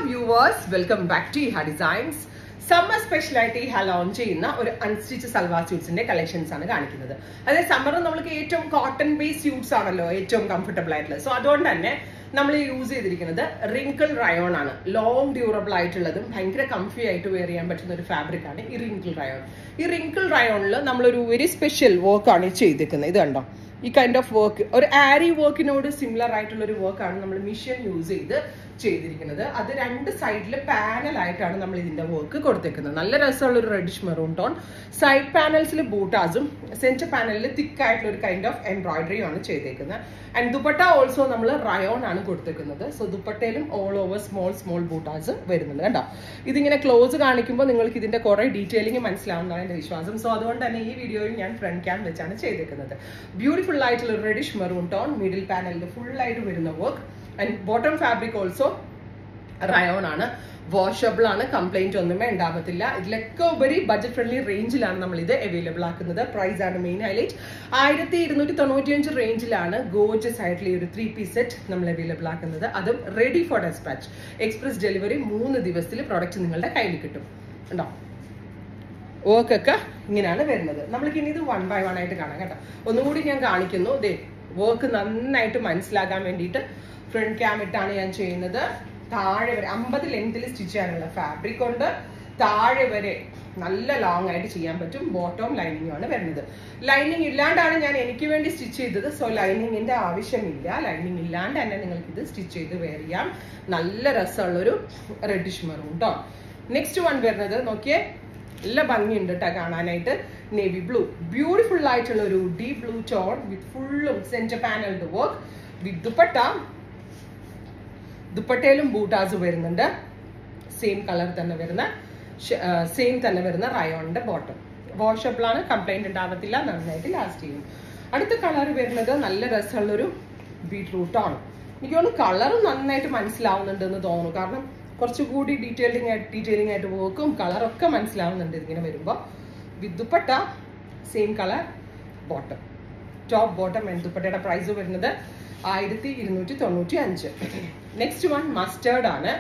viewers, welcome back to Iha Designs. Summer speciality launch ചെയ്യുന്ന ഒരു unstitch salwar സ്യൂട്ട്സിന്റെ collections ആണ് കാണിക്കുന്നത്. അതായത് സമ്മറിൽ നമുക്ക് ഏറ്റവും കോട്ടൺ ബേസ് സ്യൂട്ട്സ് ആണല്ലോ ഏറ്റവും കംഫർട്ടബിൾ ആയിട്ടുള്ളത്. സോ അതുകൊണ്ട് തന്നെ നമ്മൾ യൂസ് ചെയ്തിരിക്കുന്നത് റിങ്കിൾ റയോൺ ആണ്. ലോങ് ഡ്യൂറബിൾ ആയിട്ടുള്ളതും ഭയങ്കര കംഫി ആയിട്ട് വെയർ ചെയ്യാൻ പറ്റുന്ന ഒരു ഫാബ്രിക് ആണ് ഈ റിങ്കിൾ റയോൺ. ഈ റിങ്കിൾ റയോണിൽ നമ്മളൊരു വെരി സ്പെഷ്യൽ വർക്ക് ആണ് ചെയ്തിരിക്കുന്നത്. ഇത് കണ്ടോ, ഈ കൈൻഡ് ഓഫ് വർക്ക് ഒരു ആരി വർക്കിനോട് സിമിലർ ആയിട്ടുള്ള ഒരു വർക്കാണ് നമ്മൾ മിഷൻ യൂസ് ചെയ്തിരിക്കുന്നത്. അത് രണ്ട് സൈഡിൽ പാനൽ ആയിട്ടാണ് നമ്മൾ ഇതിന്റെ വർക്ക് കൊടുത്തേക്കുന്നത്. നല്ല രസമുള്ള ഒരു റെഡിഷ് മെറൂൺ ടോൺ. സൈഡ് പാനൽസിൽ ബൂട്ടാസും സെന്റർ പാനലിൽ തിക്ക് ആയിട്ടുള്ള ഒരു കൈൻഡ് ഓഫ് എംബ്രോയിഡറിയും ആണ് ചെയ്തേക്കുന്നത്. ആൻഡ് ദുപ്പട്ട ഓൾസോ നമ്മൾ റയോൺ ആണ് കൊടുത്തേക്കുന്നത്. സോ ദുപ്പട്ടയിലും ഓൾ ഓവർ സ്മോൾ ബൂട്ടാസ് വരുന്നുണ്ട്. കണ്ടോ, ഇതിങ്ങനെ ക്ലോസ് കാണിക്കുമ്പോൾ നിങ്ങൾക്ക് ഇതിന്റെ കുറെ ഡീറ്റെയിലിംഗ് മനസ്സിലാവുന്നതാണ് എന്റെ വിശ്വാസം. സോ അതുകൊണ്ട് തന്നെ ഈ വീഡിയോയിൽ ഞാൻ ഫ്രണ്ട് ക്യാം വെച്ചാണ് ചെയ്തേക്കുന്നത്. ബ്യൂട്ടിഫുൾ ആയിട്ടുള്ള റെഡിഷ് മെറൂൺ ടോൺ, മിഡിൽ പാനലിൽ ഫുൾ ആയിട്ട് വരുന്ന work. And bottom fabric also rayon ആണ്. വാഷബിൾ ആണ്, കംപ്ലൈന്റ് ഒന്നുമേ ഉണ്ടാകത്തില്ല. ഇതിലൊക്കെ ഉപരി ബഡ്ജറ്റ് ഫ്രണ്ട്ലി റേഞ്ചിലാണ് നമ്മൾ ഇത് അവൈലബിൾ ആക്കുന്നത്. പ്രൈസ് ആണ് മെയിൻ ഹൈലൈറ്റ്. 1295 റേഞ്ചിലാണ് ഗോർജസ് ആയിട്ടുള്ള ഒരു 3 പീസ് സെറ്റ് നമ്മൾ അവൈലബിൾ ആക്കുന്നത്. അതും ready for dispatch. Express delivery 3 ദിവസത്തിൽ പ്രോഡക്റ്റ് നിങ്ങളുടെ കയ്യിൽ കിട്ടും. ഉണ്ടോ, വർക്കൊക്കെ ഇങ്ങനെയാണ് വരുന്നത്. നമ്മൾക്ക് ഇനി ഇത് 1 by 1 ആയിട്ട് കാണാം കേട്ടോ. ഒന്നുകൂടി ഞാൻ കാണിക്കുന്നു. വർക്ക് നന്നായിട്ട് മനസ്സിലാക്കാൻ വേണ്ടിയിട്ട് ഫ്രണ്ട് ക്യാം ഇട്ടാണ് ഞാൻ ചെയ്യുന്നത്. താഴെ വരെ 50 ലെങ്തിൽ സ്റ്റിച്ച് ചെയ്യാനുള്ള ഫാബ്രിക് ഉണ്ട്. താഴെ വരെ നല്ല ലോങ് ആയിട്ട് ചെയ്യാൻ പറ്റും. ബോട്ടം ലൈനിങ്ങും ആണ് വരുന്നത്. ലൈനിങ് ഇല്ലാണ്ടാണ് ഞാൻ എനിക്ക് വേണ്ടി സ്റ്റിച്ച് ചെയ്തത്. സോ ലൈനിങ്ങിന്റെ ആവശ്യമില്ല. ലൈനിങ് ഇല്ലാണ്ട് തന്നെ നിങ്ങൾക്ക് ഇത് സ്റ്റിച്ച് ചെയ്ത് വെയർ ചെയ്യാം. നല്ല രസമുള്ളൊരു റെഡിഷ് മെറൂൺ കേട്ടോ. നെക്സ്റ്റ് വൺ വരുന്നത് നോക്കിയേ, നല്ല ഭംഗിയുണ്ട് കേട്ടോ കാണാനായിട്ട്. നേവി ബ്ലൂ, ബ്യൂട്ടിഫുൾ ആയിട്ടുള്ള ഒരു ഡീപ് ബ്ലൂ ടോൺ വിത്ത് ഫുള്ളും centre paneled work with dupatta. ദുപ്പട്ടയിലും ബൂട്ടാസ് വരുന്നുണ്ട്. സെയിം കളർ തന്നെ വരുന്ന റയോണിന്റെ ബോട്ടം. വാഷബിൾ ആണ്, കംപ്ലൈന്റ് ഉണ്ടാവത്തില്ല, നന്നായിട്ട് ലാസ്റ്റ് ചെയ്യും. അടുത്ത കളർ വരുന്നത് നല്ല രസമുള്ളൊരു ബീട്രൂട്ട് ആണ്. എനിക്ക് തോന്നുന്നു കളറും നന്നായിട്ട് മനസ്സിലാവുന്നുണ്ട് എന്ന് തോന്നുന്നു. കാരണം കുറച്ചുകൂടി ഡീറ്റെയിലിംഗ് ആയിട്ട് വർക്കും കളറൊക്കെ മനസ്സിലാവുന്നുണ്ട് ഇതിങ്ങനെ വരുമ്പോൾ. With dupatta same colour bottom, top bottom. And ദുപ്പട്ടയുടെ പ്രൈസ് വരുന്നത് 1295. നെക്സ്റ്റ് വൺ മസ്റ്റേർഡ് ആണ്.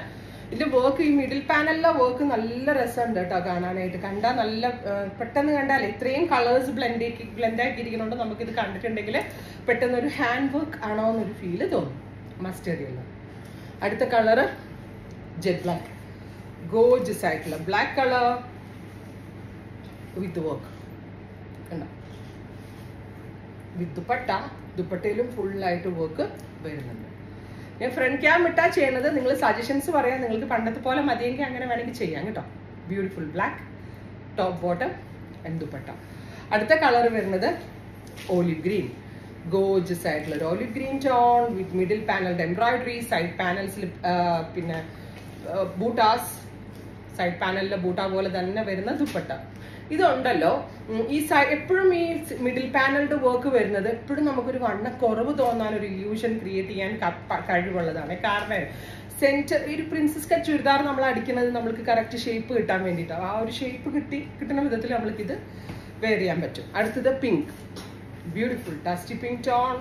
ഇതിന്റെ വർക്ക് ഈ മിഡിൽ പാനലിലെ വർക്ക് നല്ല രസമുണ്ട് കേട്ടോ കാണാനായിട്ട്. കണ്ടാൽ നല്ല പെട്ടെന്ന് കണ്ടാൽ ഇത്രയും കളേഴ്സ് ബ്ലെൻഡ് ആക്കിയിരിക്കുന്നുണ്ട്. നമുക്കിത് കണ്ടിട്ടുണ്ടെങ്കിൽ പെട്ടെന്ന് ഒരു ഹാൻഡ് വർക്ക് ആണോ എന്നൊരു ഫീല് തോന്നും. Mustard yellow. അടുത്ത കളറ് ജെറ്റ് ബ്ലാക്ക്, ഗോർജസ് ആയിട്ടുള്ള ബ്ലാക്ക് കളർ വിത്ത് വർക്ക്. കണ്ടോ, വിത്ത് ദുപ്പട്ട. ദുപ്പട്ടയിലും ഫുള്ളായിട്ട് വർക്ക് വരുന്നുണ്ട്. ഞാൻ ഫ്രണ്ട് ക്യാം ഇട്ടാ ചെയ്യണത്. നിങ്ങൾ സജഷൻസ് പറയാം. നിങ്ങൾക്ക് പണ്ടത്തെ പോലെ മതിയെങ്കിൽ അങ്ങനെ വേണമെങ്കിൽ ചെയ്യാം കേട്ടോ. Beautiful black top bottom and dupatta. അടുത്ത കളർ വരുന്നത് ഓലിവ് ഗ്രീൻ, ഗോർജസ് ആയിട്ടുള്ള ഒരു olive green tone with middle panel embroidery. Side പാനൽസിൽ പിന്നെ ബൂട്ടാസ്. സൈഡ് പാനലിലെ ബൂട്ട പോലെ തന്നെ വരുന്ന ദുപ്പട്ട. ഇതുണ്ടല്ലോ ഈ എപ്പോഴും ഈ മിഡിൽ പാനലിന്റെ വർക്ക് വരുന്നത് എപ്പോഴും നമുക്കൊരു വണ്ണക്കുറവ് തോന്നാൻ ഒരു ഇല്യൂഷൻ ക്രിയേറ്റ് ചെയ്യാൻ കഴിവുള്ളതാണ്. കാരണം സെന്റർ ഈ ഒരു പ്രിൻസസ് കട്ട് ചുരിദാർ നമ്മൾ അടിക്കുന്നത് നമ്മൾക്ക് കറക്റ്റ് ഷേപ്പ് കിട്ടാൻ വേണ്ടിയിട്ടാണ്. ആ ഒരു ഷേപ്പ് കിട്ടുന്ന വിധത്തിൽ നമ്മൾക്ക് ഇത് വെയർ ചെയ്യാൻ പറ്റും. അടുത്തത് pink, beautiful dusty pink tone.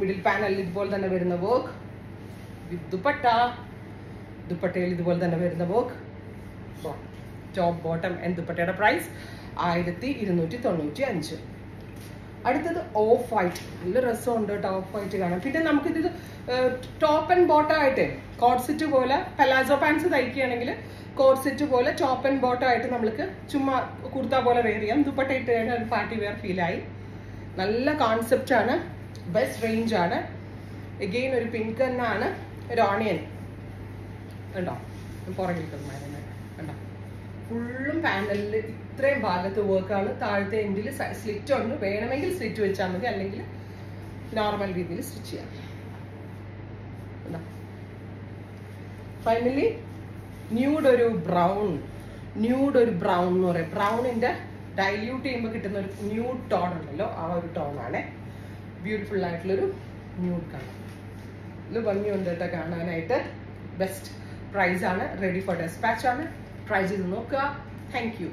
Middle പാനലിൽ ഇതുപോലെ തന്നെ വരുന്ന വർക്ക് വിത്ത് ദുപ്പട്ട. ദുപ്പട്ടയിൽ ഇതുപോലെ തന്നെ വരുന്ന വർക്ക്, ടോപ്പ് ബോട്ടം. ആൻഡ് ദുപ്പട്ടയുടെ പ്രൈസ് 1295. അടുത്തത് ഓഫ് വൈറ്റ്. നല്ല രസമുണ്ട് കേട്ടോ ഓഫ് വൈറ്റ് കാണാൻ. പിന്നെ നമുക്കിത് ടോപ്പ് ആൻഡ് ബോട്ടം ആയിട്ട് കോട്ട് സെറ്റ് പോലെ പലാസോ പാൻസ് തയ്ക്കുകയാണെങ്കിൽ കോട്ട് സെറ്റ് പോലെ ടോപ്പ് ആൻഡ് ബോട്ടം ആയിട്ട് നമ്മൾക്ക് ചുമ്മാ കുർത്ത പോലെ വെയർ ചെയ്യാം. ദുപ്പട്ട ഇട്ട് കഴിഞ്ഞാൽ ഒരു പാർട്ടി വെയർ ഫീലായി. നല്ല കോൺസെപ്റ്റ് ആണ്, ബെസ്റ്റ് റേഞ്ച് ആണ്. എഗെയിൻ ഒരു പിങ്ക് തന്നെയാണ്, ഒരു ഓണിയൻ ഉണ്ടോ പുറകിൽ കണ്ടോ. ഫുള്ളും പാനലിൽ ഇത്രയും ഭാഗത്ത് വർക്കാണ്. താഴത്തെ എൻഡിൽ സ്ലിറ്റ് ഉണ്ട്. വേണമെങ്കിൽ സ്ലിറ്റ് വെച്ചാൽ മതി, അല്ലെങ്കിൽ നോർമൽ രീതിയിൽ സ്റ്റിച്ച് ചെയ്യാം. ഫൈനലി ന്യൂഡ് ഒരു ബ്രൗൺ എന്ന് പറയും. ബ്രൗണിന്റെ ഡൈല്യൂട്ട് ചെയ്യുമ്പോൾ കിട്ടുന്ന ഒരു ന്യൂഡ് ടോൺ ഉണ്ടല്ലോ, ആ ഒരു ടോണാണ്. ബ്യൂട്ടിഫുൾ ആയിട്ടുള്ളൊരു ന്യൂഡ് കളർ. ഇത് ഭംഗിയുണ്ട് കേട്ടോ കാണാനായിട്ട്. ബെസ്റ്റ് പ്രൈസ് ആണ്, റെഡി ഫോർ ഡെസ്പാച്ച് ആണ്. ട്രൈ ചെയ്ത് നോക്കുക. Thank you.